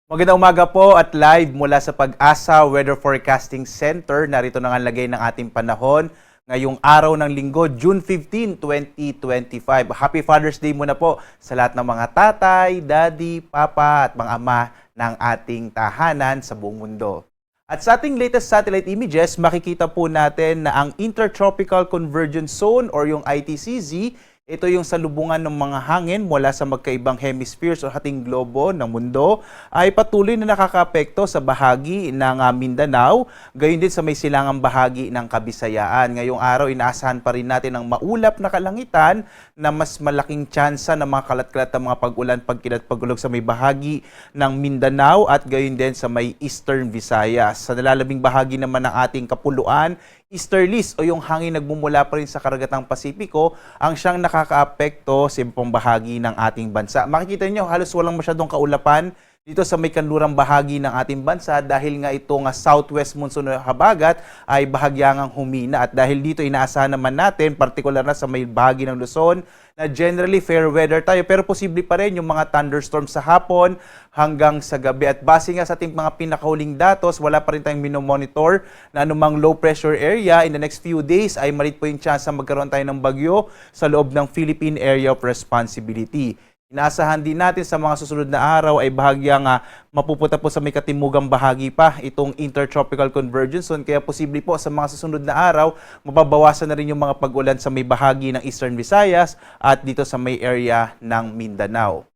Magandang umaga po at live mula sa Pag-asa Weather Forecasting Center. Narito na nga ang lagay ng ating panahon ngayong araw ng linggo, June 15, 2025. Happy Father's Day muna po sa lahat ng mga tatay, daddy, papa at mga ama ng ating tahanan sa buong mundo. At sa ating latest satellite images, makikita po natin na ang Intertropical Convergence Zone or yung ITCZ, ito yung salubungan ng mga hangin mula sa magkaibang hemispheres o hating globo ng mundo ay patuloy na nakakaapekto sa bahagi ng Mindanao, gayon din sa may silangang bahagi ng Kabisayaan. Ngayong araw, inaasahan pa rin natin ang maulap na kalangitan na mas malaking tsansa ng mga kalat-kalat na mga pag-ulan, pagkilat, pagulog sa may bahagi ng Mindanao at gayon din sa may Eastern Visayas. Sa nalalabing bahagi naman ng ating kapuluan, easterlies o yung hangin nagmumula pa rin sa karagatang Pasipiko ang siyang nakakaapekto sa ibang bahagi ng ating bansa. Makikita niyo halos walang masyadong kaulapan dito sa may kanlurang bahagi ng ating bansa dahil nga itong southwest monsoon na habagat ay bahagyangang humina at dahil dito inaasahan naman natin, partikular na sa may bahagi ng Luzon, na generally fair weather tayo pero posible pa rin yung mga thunderstorms sa hapon hanggang sa gabi. At base nga sa ating mga pinakahuling datos, wala pa rin tayong minomonitor na anumang low pressure area in the next few days ay malit po yung chance na magkaroon tayo ng bagyo sa loob ng Philippine Area of Responsibility. Inaasahan din natin sa mga susunod na araw ay bahagyang mapupunta po sa may katimugang bahagi pa itong Intertropical Convergence Zone. Kaya posible po sa mga susunod na araw, mababawasan na rin yung mga pag-ulan sa may bahagi ng Eastern Visayas at dito sa may area ng Mindanao.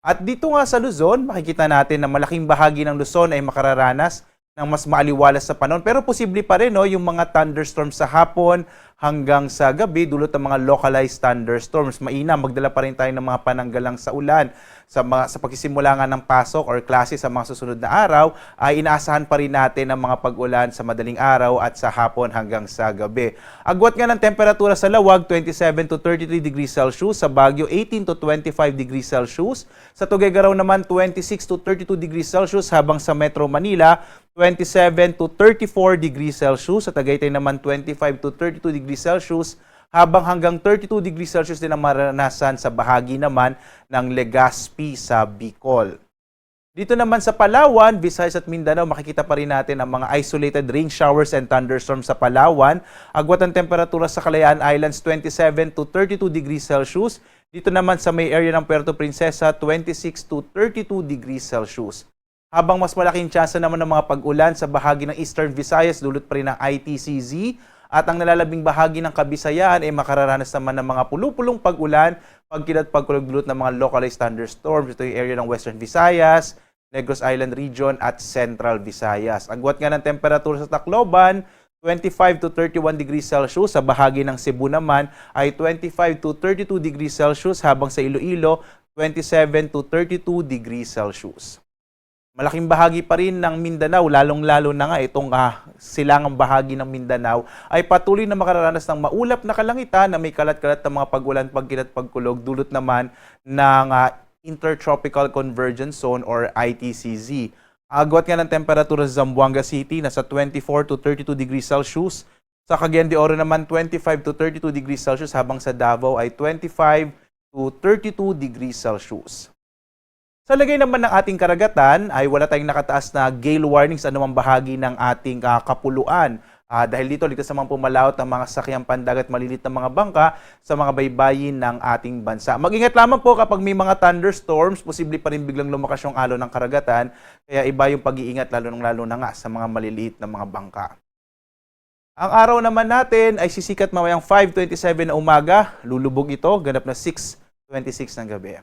At dito nga sa Luzon, makikita natin na malaking bahagi ng Luzon ay makararanas ng mas maaliwalas sa panahon. Pero posible pa rin yung mga thunderstorms sa hapon hanggang sa gabi dulot ng mga localized thunderstorms. Mainam, magdala pa rin tayo ng mga pananggalang sa ulan. Sa pagsisimula nga ng pasok or klase sa mga susunod na araw, ay inaasahan pa rin natin ang mga pag-ulan sa madaling araw at sa hapon hanggang sa gabi. Agwat nga ng temperatura sa Lawag, 27 to 33 degrees Celsius. Sa Baguio, 18 to 25 degrees Celsius. Sa Tuguegarao naman, 26 to 32 degrees Celsius. Habang sa Metro Manila, 27 to 34 degrees Celsius. Sa Tagaytay naman, 25 to 32 degrees Celsius. Habang hanggang 32 degrees Celsius din ang maranasan sa bahagi naman ng Legazpi sa Bicol. Dito naman sa Palawan, Visayas at Mindanao, makikita pa rin natin ang mga isolated rain showers and thunderstorms sa Palawan. Agwat ang temperatura sa Kalayaan Islands, 27 to 32 degrees Celsius. Dito naman sa may area ng Puerto Princesa, 26 to 32 degrees Celsius. Habang mas malaking tsansa naman ng mga pag-ulan sa bahagi ng Eastern Visayas, dulot pa rin ng ITCZ. At ang nalalabing bahagi ng Kabisayaan ay makararanas naman ng mga pulupulong pag-ulan, pagkilat, pagkulog-dulot ng mga localized thunderstorms. Ito yung area ng Western Visayas, Negros Island Region at Central Visayas. Agwat nga ng temperatura sa Tacloban, 25 to 31 degrees Celsius. Sa bahagi ng Cebu naman ay 25 to 32 degrees Celsius. Habang sa Iloilo, 27 to 32 degrees Celsius. Malaking bahagi pa rin ng Mindanao, lalong-lalo na nga itong silangang bahagi ng Mindanao, ay patuloy na makararanas ng maulap na kalangitan na may kalat-kalat na mga pag-ulan, pagkilat, pagkulog, dulot naman ng Intertropical Convergence Zone or ITCZ. Agwat nga ng temperatura sa Zamboanga City, nasa 24 to 32 degrees Celsius. Sa Cagayan de Oro naman, 25 to 32 degrees Celsius, habang sa Davao ay 25 to 32 degrees Celsius. Sa lagay naman ng ating karagatan ay wala tayong nakataas na gale warnings anumang bahagi ng ating kapuluan. Dahil dito, ligtas namang pumalaot ang mga sasakyang pandagat malilit na mga bangka sa mga baybayin ng ating bansa. Mag-ingat lamang po kapag may mga thunderstorms, posible pa rin biglang lumakas yung alon ng karagatan. Kaya iba yung pag-iingat lalo na nga sa mga maliliit na mga bangka. Ang araw naman natin ay sisikat mamayang 5:27 na umaga. Lulubog ito, ganap na 6:26 ng gabi.